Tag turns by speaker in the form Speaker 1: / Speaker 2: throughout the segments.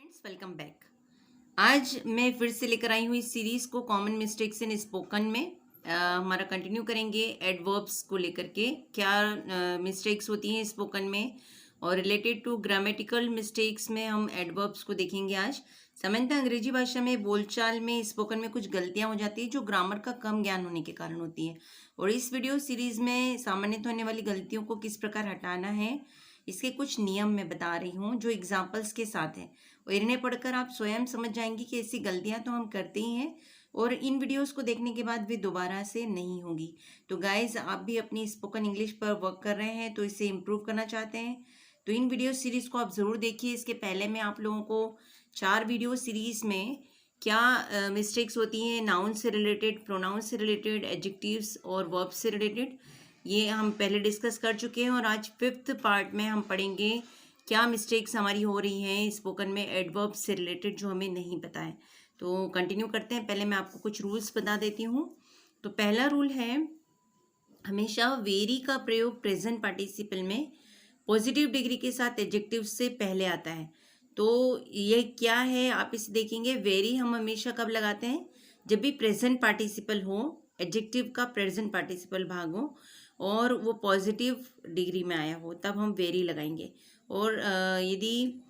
Speaker 1: Friends, welcome back. आज मैं फिर से लेकर आई हूँ इस सीरीज को कॉमन मिस्टेक्स इन स्पोकन में। हमारा कंटिन्यू करेंगे एडवर्ब्स को लेकर के क्या मिस्टेक्स होती हैं स्पोकन में, और रिलेटेड टू ग्रामेटिकल मिस्टेक्स में हम एडवर्ब्स को देखेंगे आज। सामान्यतः अंग्रेजी भाषा में बोलचाल में स्पोकन में कुछ गलतियां हो जाती है जो ग्रामर का कम ज्ञान होने के कारण होती है, और इस वीडियो सीरीज में सामान्यतः होने वाली गलतियों को किस प्रकार हटाना है इसके कुछ नियम मैं बता रही हूँ जो एग्जाम्पल्स के साथ हैं, और इन्हें पढ़कर आप स्वयं समझ जाएंगी कि ऐसी गलतियां तो हम करते ही हैं और इन वीडियोस को देखने के बाद वे दोबारा से नहीं होंगी। तो गाइज, आप भी अपनी स्पोकन इंग्लिश पर वर्क कर रहे हैं तो इसे इम्प्रूव करना चाहते हैं तो इन वीडियो सीरीज को आप ज़रूर देखिए। इसके पहले मैं आप लोगों को 4 वीडियो सीरीज में क्या मिस्टेक्स होती हैं नाउन से रिलेटेड, प्रोनाउन से रिलेटेड, एडजेक्टिव्स और वर्ब से रिलेटेड, ये हम पहले डिस्कस कर चुके हैं, और आज 5th पार्ट में हम पढ़ेंगे क्या मिस्टेक्स हमारी हो रही हैं स्पोकन में एडवर्ब से रिलेटेड जो हमें नहीं पता है। तो कंटिन्यू करते हैं। पहले मैं आपको कुछ रूल्स बता देती हूँ। तो पहला रूल है, हमेशा वेरी का प्रयोग प्रेजेंट पार्टिसिपल में पॉजिटिव डिग्री के साथ एडजेक्टिव से पहले आता है। तो ये क्या है, आप इसे देखेंगे। वेरी हम हमेशा कब लगाते हैं? जब भी प्रेजेंट पार्टिसिपल हो, एडजेक्टिव का प्रेजेंट पार्टिसिपल भाग हो और वो पॉजिटिव डिग्री में आया हो, तब हम वेरी लगाएंगे। और यदि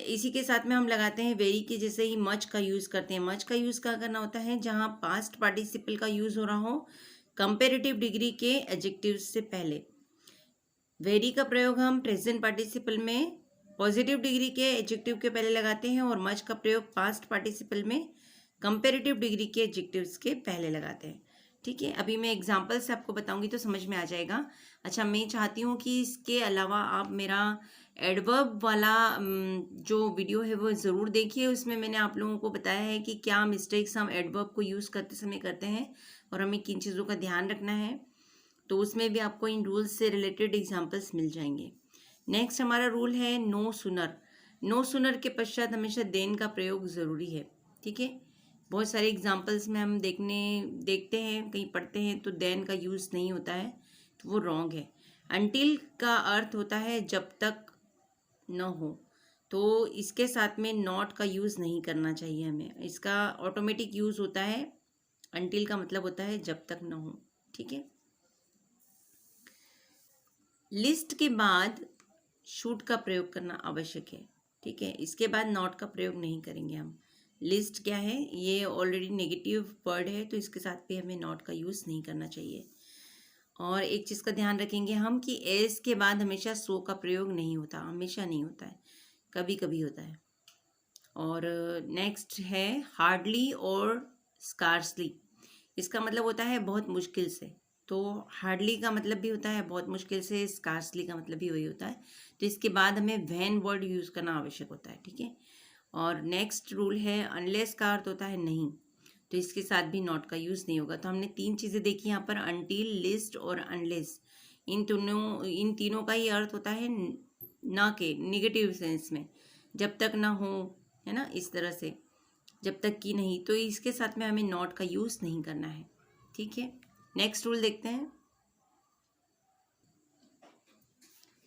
Speaker 1: इसी के साथ में हम लगाते हैं वेरी के जैसे ही मच का यूज़ करते हैं। मच का यूज़ क्या करना होता है? जहाँ पास्ट पार्टिसिपल का यूज़ हो रहा हो कंपेरेटिव डिग्री के एडजेक्टिव से पहले। वेरी का प्रयोग हम प्रेजेंट पार्टिसिपल में पॉजिटिव डिग्री के एडजेक्टिव के पहले लगाते हैं, और मच का प्रयोग पास्ट पार्टिसिपल में कंपेरेटिव डिग्री के एडजेक्टिव्स के पहले लगाते हैं। ठीक है, अभी मैं एग्जाम्पल से आपको बताऊंगी तो समझ में आ जाएगा। अच्छा, मैं चाहती हूँ कि इसके अलावा आप मेरा एडवर्ब वाला जो वीडियो है वो ज़रूर देखिए। उसमें मैंने आप लोगों को बताया है कि क्या मिस्टेक्स हम एडवर्ब को यूज़ करते समय करते हैं और हमें किन चीज़ों का ध्यान रखना है। तो उसमें भी आपको इन रूल्स से रिलेटेड एग्जाम्पल्स मिल जाएंगे। नेक्स्ट हमारा रूल है नो सुनर। नो सुनर के पश्चात हमेशा देन का प्रयोग ज़रूरी है। ठीक है, बहुत सारे एग्जाम्पल्स में हम देखते हैं, कहीं पढ़ते हैं तो देन का यूज़ नहीं होता है, तो वो रॉन्ग है। अनटिल का अर्थ होता है जब तक न हो, तो इसके साथ में नॉट का यूज़ नहीं करना चाहिए हमें। इसका ऑटोमेटिक यूज़ होता है। अनटिल का मतलब होता है जब तक न हो। ठीक है, लिस्ट के बाद शूट का प्रयोग करना आवश्यक है। ठीक है, इसके बाद नॉट का प्रयोग नहीं करेंगे हम। लिस्ट क्या है? ये ऑलरेडी नेगेटिव वर्ड है, तो इसके साथ भी हमें नॉट का यूज़ नहीं करना चाहिए। और एक चीज़ का ध्यान रखेंगे हम कि एस के बाद हमेशा सो का प्रयोग नहीं होता, हमेशा नहीं होता है, कभी कभी होता है। और नेक्स्ट है हार्डली और स्कार्सली। इसका मतलब होता है बहुत मुश्किल से। तो हार्डली का मतलब भी होता है बहुत मुश्किल से, स्कार्सली का मतलब भी वही होता है। तो इसके बाद हमें व्हेन वर्ड यूज़ करना आवश्यक होता है। ठीक है, और नेक्स्ट रूल है अनलेस का अर्थ होता है नहीं, तो इसके साथ भी नॉट का यूज़ नहीं होगा। तो हमने 3 चीज़ें देखी यहाँ पर, अनटिल, लिस्ट और अनलेस। इन तीनों का ही अर्थ होता है ना के निगेटिव सेंस में, जब तक ना हो, है ना, इस तरह से, जब तक कि नहीं। तो इसके साथ में हमें नॉट का यूज़ नहीं करना है। ठीक है, नेक्स्ट रूल देखते हैं।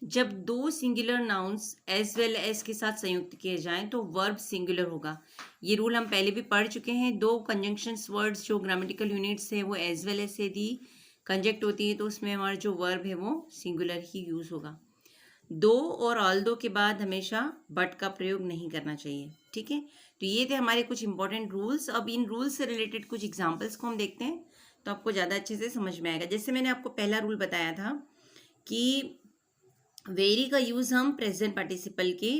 Speaker 1: जब 2 singular nouns as well as के साथ संयुक्त किए जाएं तो वर्ब सिंगुलर होगा। ये रूल हम पहले भी पढ़ चुके हैं। 2 कंजंक्शंस वर्ड्स जो ग्रामेटिकल यूनिट्स है वो एज वेल एज से यदि कंजक्ट होती है तो उसमें हमारा जो वर्ब है वो सिंगुलर ही यूज़ होगा। 2 और ऑल दो के बाद हमेशा बट का प्रयोग नहीं करना चाहिए। ठीक है, तो ये थे हमारे कुछ इंपॉर्टेंट रूल्स। अब इन रूल्स से रिलेटेड कुछ एग्जांपल्स को हम देखते हैं तो आपको ज़्यादा अच्छे से समझ में आएगा। जैसे मैंने आपको पहला रूल बताया था कि वेरी का यूज़ हम प्रेजेंट पार्टिसिपल के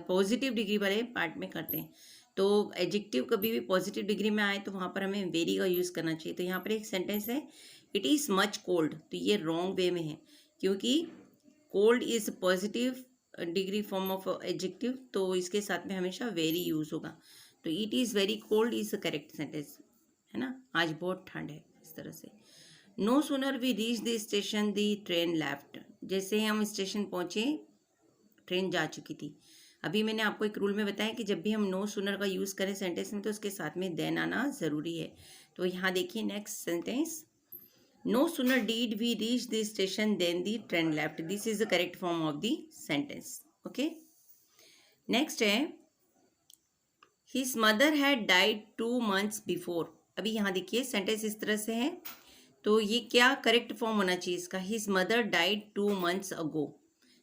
Speaker 1: पॉजिटिव डिग्री वाले पार्ट में करते हैं। तो एडजेक्टिव कभी भी पॉजिटिव डिग्री में आए तो वहाँ पर हमें वेरी का यूज़ करना चाहिए। तो यहाँ पर एक सेंटेंस है, इट इज़ मच कोल्ड, तो ये रॉन्ग वे में है क्योंकि cold is positive degree form of adjective, तो इसके साथ में हमेशा वेरी यूज़ होगा। तो it is very cold is the correct sentence, है ना, आज बहुत ठंड है, इस तरह से। No sooner we reach the station the train left, जैसे हम स्टेशन पहुँचे ट्रेन जा चुकी थी। अभी मैंने आपको एक रूल में बताया कि जब भी हम नो सुनर का यूज़ करें सेंटेंस में तो उसके साथ में देन आना ज़रूरी है। तो यहाँ देखिए next sentence, no sooner did we reach the station than the train left. This is the correct form of the sentence. Okay, next है his mother had died 2 months before. अभी यहाँ देखिए सेंटेंस इस तरह से है, तो ये क्या करेक्ट फॉर्म होना चाहिए इसका? His mother died 2 months ago,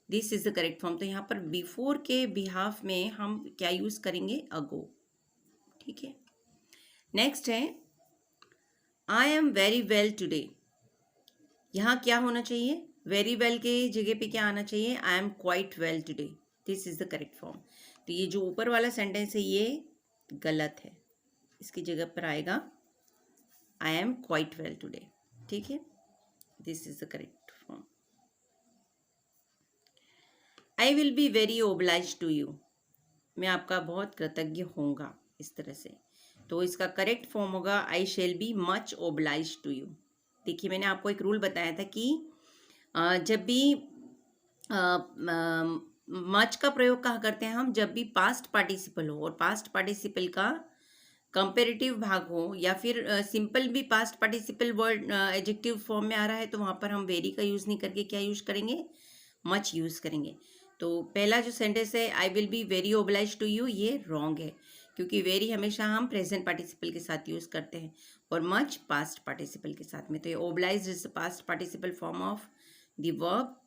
Speaker 1: this is the correct form. तो यहाँ पर बिफोर के बिहाफ में हम क्या यूज करेंगे? अगो। ठीक है, नेक्स्ट है I am very well today. यहाँ क्या होना चाहिए? वेरी वेल के जगह पे क्या आना चाहिए? आई am quite well today, this is the correct form. तो ये जो ऊपर वाला सेंटेंस है ये गलत है, इसकी जगह पर आएगा I am quite well today. ठीक है, this is the correct form. I will be very oblige to you, मैं आपका बहुत कृतज्ञ होऊंगा, इस तरह से। तो इसका करेक्ट फॉर्म होगा I shall be much oblige to you. देखिए मैंने आपको एक रूल बताया था कि जब भी मच का प्रयोग कहाँ करते हैं हम? जब भी पास्ट पार्टिसिपल हो और पास्ट पार्टिसिपल का कंपेरेटिव भाग हो, या फिर सिंपल भी past participle word adjective form में आ रहा है, तो वहाँ पर हम वेरी का यूज़ नहीं करके क्या यूज़ करेंगे? मच यूज़ करेंगे। तो पहला जो सेंटेंस है I will be very oblige to you, ये रॉन्ग है, क्योंकि वेरी हमेशा हम प्रेजेंट पार्टिसिपल के साथ यूज़ करते हैं और मच पास्ट पार्टिसिपल के साथ में। तो ये oblige is past participle form of the verb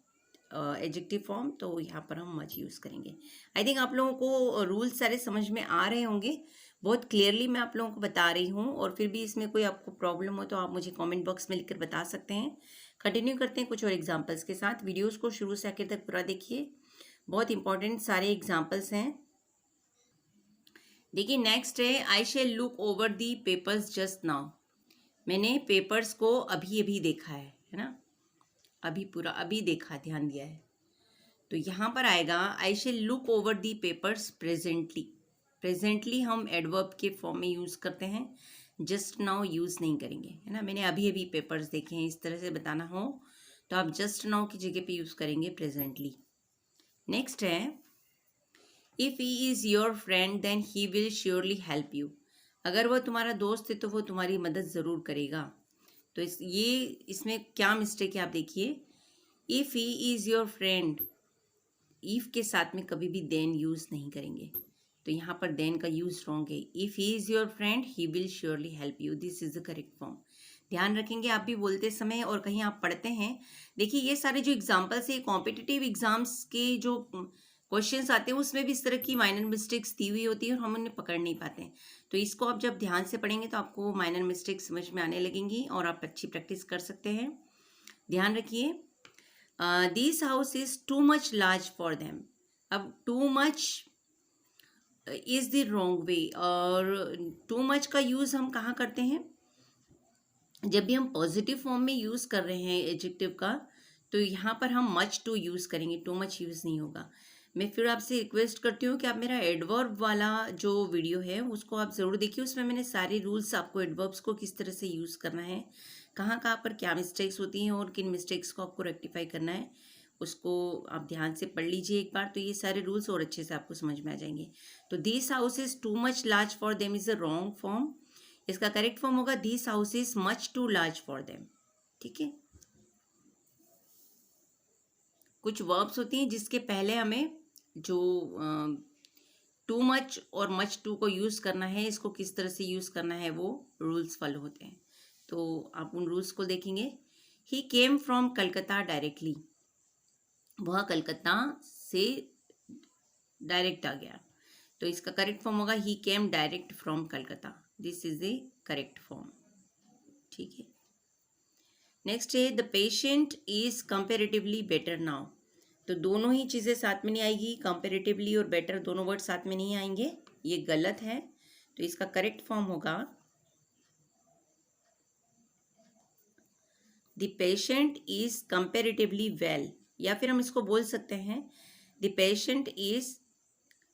Speaker 1: adjective form, तो यहाँ पर हम मच यूज़ करेंगे। आई थिंक आप लोगों को रूल्स सारे समझ में आ रहे होंगे, बहुत क्लियरली मैं आप लोगों को बता रही हूँ। और फिर भी इसमें कोई आपको प्रॉब्लम हो तो आप मुझे कमेंट बॉक्स में लिखकर बता सकते हैं। कंटिन्यू करते हैं कुछ और एग्जांपल्स के साथ। वीडियोस को शुरू से आखिर तक पूरा देखिए, बहुत इंपॉर्टेंट सारे एग्जांपल्स हैं। देखिए नेक्स्ट है I shall look over the papers just now, मैंने पेपर्स को अभी अभी देखा है ना, अभी पूरा अभी देखा, ध्यान दिया है। तो यहाँ पर आएगा I shall look over the papers presently. Presently हम एडवर्ब के फॉर्म में यूज़ करते हैं, जस्ट नाउ यूज़ नहीं करेंगे, है ना। मैंने अभी अभी पेपर्स देखे हैं, इस तरह से बताना हो तो आप जस्ट नाउ की जगह पे यूज़ करेंगे प्रेजेंटली। नेक्स्ट है if he is your friend then he will surely help you, अगर वो तुम्हारा दोस्त है तो वो तुम्हारी मदद ज़रूर करेगा। तो इसमें क्या मिस्टेक है आप देखिए, if he is your friend, if के साथ में कभी भी देन यूज़ नहीं करेंगे, तो यहाँ पर देन का यूज़ रॉन्ग है। If he is your friend he will surely help you, this is the correct form. ध्यान रखेंगे आप भी बोलते समय और कहीं आप पढ़ते हैं। देखिए ये सारे जो एग्जाम्पल्स है कॉम्पिटिटिव एग्जाम्स के जो क्वेश्चंस आते हैं उसमें भी इस तरह की माइनर मिस्टेक्स दी हुई होती है और हम उन्हें पकड़ नहीं पाते हैं। तो इसको आप जब ध्यान से पढ़ेंगे तो आपको माइनर मिस्टेक्स समझ में आने लगेंगी और आप अच्छी प्रैक्टिस कर सकते हैं। ध्यान रखिए this house is too much large for them, अब too much is the wrong way, और टू मच का यूज़ हम कहाँ करते हैं? जब भी हम पॉजिटिव फॉर्म में यूज़ कर रहे हैं एडजेक्टिव का, तो यहाँ पर हम मच टू यूज़ करेंगे, टू मच यूज़ नहीं होगा। मैं फिर आपसे रिक्वेस्ट करती हूँ कि आप मेरा एडवर्ब वाला जो वीडियो है उसको आप ज़रूर देखिए, उसमें मैंने सारे रूल्स आपको एडवर्ब्स को किस तरह से यूज़ करना है, कहाँ कहाँ पर क्या मिस्टेक्स होती हैं और किन मिस्टेक्स को आपको रेक्टिफाई करना है, उसको आप ध्यान से पढ़ लीजिए एक बार, तो ये सारे रूल्स और अच्छे से आपको समझ में आ जाएंगे। तो this house is too much large for them is a wrong form, इसका करेक्ट फॉर्म होगा this house is much too large for them. ठीक है, कुछ वर्ब्स होती हैं जिसके पहले हमें जो टू मच और मच टू को यूज़ करना है, इसको किस तरह से यूज़ करना है वो रूल्स फॉलो होते हैं। तो आप उन रूल्स को देखेंगे। ही केम फ्रॉम कलकत्ता डायरेक्टली, वह कलकत्ता से डायरेक्ट आ गया, तो इसका करेक्ट फॉर्म होगा he came direct from Calcutta, this is the correct form. ठीक है, नेक्स्ट है the patient is comparatively better now, तो दोनों ही चीज़ें साथ में नहीं आएगी, कंपेरेटिवली और बेटर दोनों वर्ड साथ में नहीं आएंगे, ये गलत है। तो इसका करेक्ट फॉर्म होगा the patient is comparatively well, या फिर हम इसको बोल सकते हैं the patient is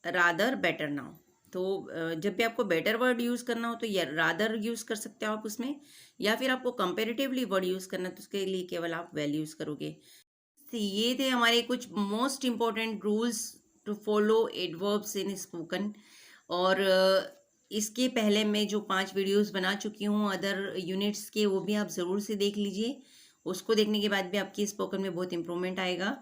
Speaker 1: rather better now. तो जब भी आपको बेटर वर्ड यूज़ करना हो तो ये रादर यूज़ कर सकते हो आप उसमें, या फिर आपको कंपेरेटिवली वर्ड यूज़ करना है तो उसके लिए केवल आप वेल यूज़ करोगे। तो ये थे हमारे कुछ most important rules to follow adverbs in spoken. और इसके पहले मैं जो 5 वीडियोस बना चुकी हूँ अदर यूनिट्स के, वो भी आप ज़रूर से देख लीजिए, उसको देखने के बाद भी आपकी स्पोकन में बहुत इंप्रूवमेंट आएगा।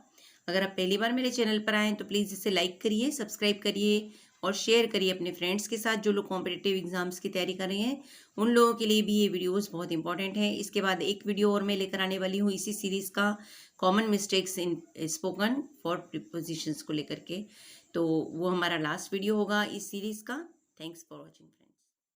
Speaker 1: अगर आप पहली बार मेरे चैनल पर आएँ तो प्लीज़ इसे लाइक करिए, सब्सक्राइब करिए और शेयर करिए अपने फ्रेंड्स के साथ जो लोग कॉम्पिटिटिव एग्जाम्स की तैयारी कर रहे हैं। उन लोगों के लिए भी ये वीडियोस बहुत इंपॉर्टेंट है। इसके बाद एक वीडियो और मैं लेकर आने वाली हूँ इसी सीरीज़ का, common mistakes in spoken for prepositions को लेकर के। तो वो हमारा लास्ट वीडियो होगा इस सीरीज़ का। Thanks for watching.